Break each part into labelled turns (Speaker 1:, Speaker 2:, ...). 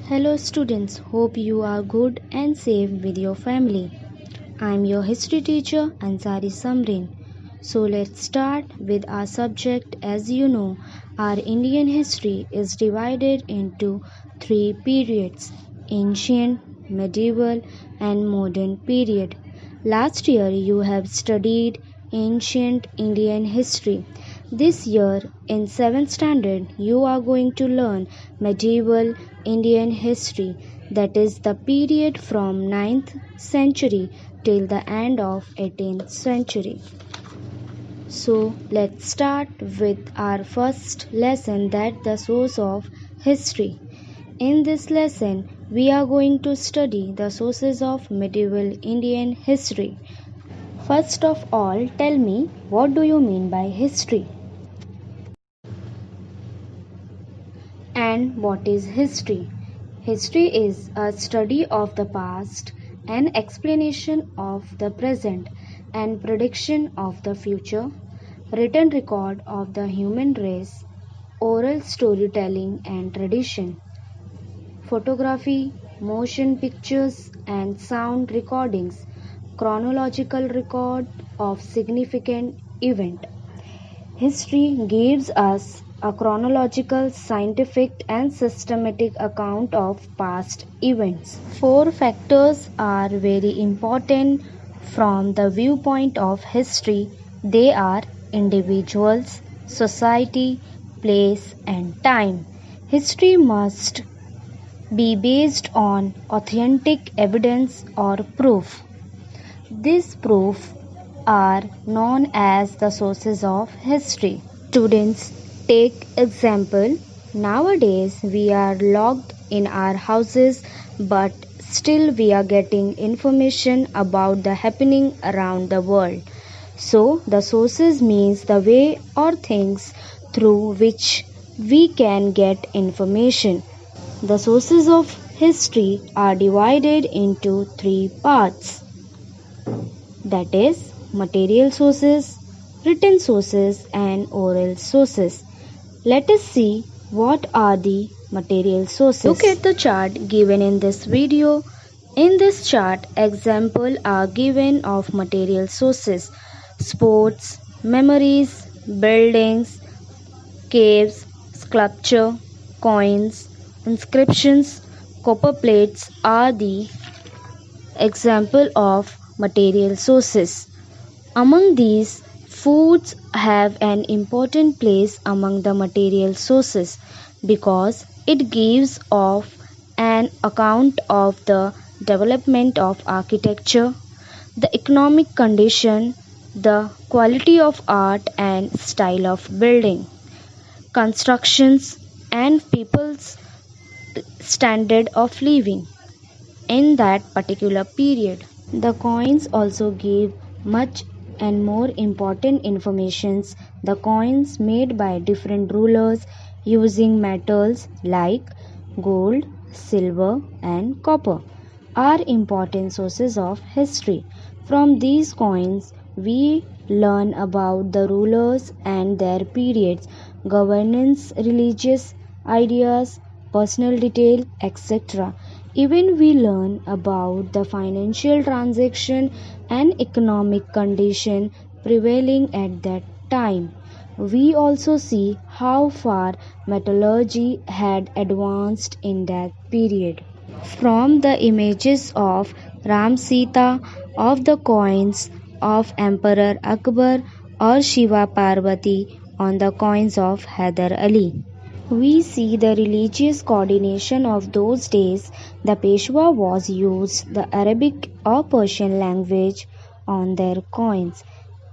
Speaker 1: Hello students, hope you are good and safe with your family. I am your history teacher Ansari Samrin. So let's start with our subject. As you know, our Indian history is divided into three periods: ancient, medieval and modern period. Last year you have studied ancient Indian history. This year, in 7th standard, you are going to learn medieval Indian history, that is, the period from 9th century till the end of 18th century. So, let's start with our first lesson, that the source of history. In this lesson, we are going to study the sources of medieval Indian history. First of all, tell me, what do you mean by history? And what is history? History is a study of the past, an explanation of the present, and prediction of the future, written record of the human race, oral storytelling and tradition, photography, motion pictures, and sound recordings, chronological record of significant event. History gives us a chronological, scientific, and systematic account of past events. Four factors are very important from the viewpoint of history. They are individuals, society, place, and time. History must be based on authentic evidence or proof. These proofs are known as the sources of history. Students, take example. Nowadays we are locked in our houses, but still we are getting information about the happening around the world. So the sources means the way or things through which we can get information. The sources of history are divided into three parts, that is, material sources, written sources, and oral sources. Let us see what are the material sources. Look at the chart given in this video. In this chart, examples are given of material sources: sports, memories, buildings, caves, sculpture, coins, inscriptions, copper plates are the example of material sources. Among these, foods have an important place among the material sources because it gives off an account of the development of architecture, the economic condition, the quality of art and style of building, constructions, and people's standard of living in that particular period. The coins also give much and more important informations. The coins made by different rulers using metals like gold, silver, and copper are important sources of history. From these coins, we learn about the rulers and their periods, governance, religious ideas, personal detail, etc. Even we learn about the financial transaction and economic condition prevailing at that time. We also see how far metallurgy had advanced in that period. From the images of Ram Sita, of the coins of Emperor Akbar or Shiva Parvati on the coins of Hyder Ali, we see the religious coordination of those days. The Peshwa was used the Arabic or Persian language on their coins.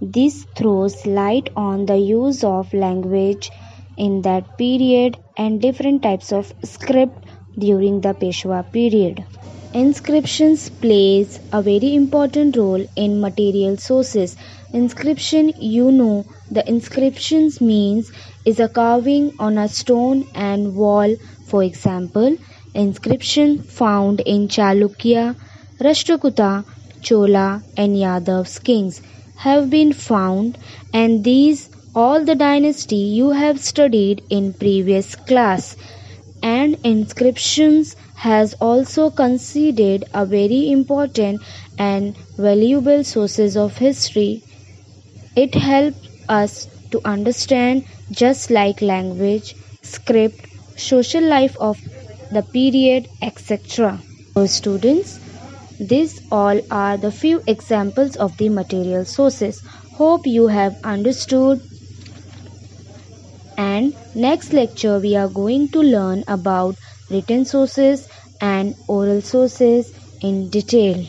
Speaker 1: This throws light on the use of language in that period and different types of script during the Peshwa period. Inscriptions plays a very important role in material sources. Inscription, the inscriptions means is a carving on a stone and wall. For example, inscription found in Chalukya, Rashtrakuta, Chola and Yadav kings have been found, and these all the dynasty you have studied in previous class. and inscriptions has also considered a very important and valuable sources of history. It helps us to understand just like language, script, social life of the period, etc. So students, these all are the few examples of the material sources. Hope you have understood, and next lecture we are going to learn about written sources and oral sources in detail.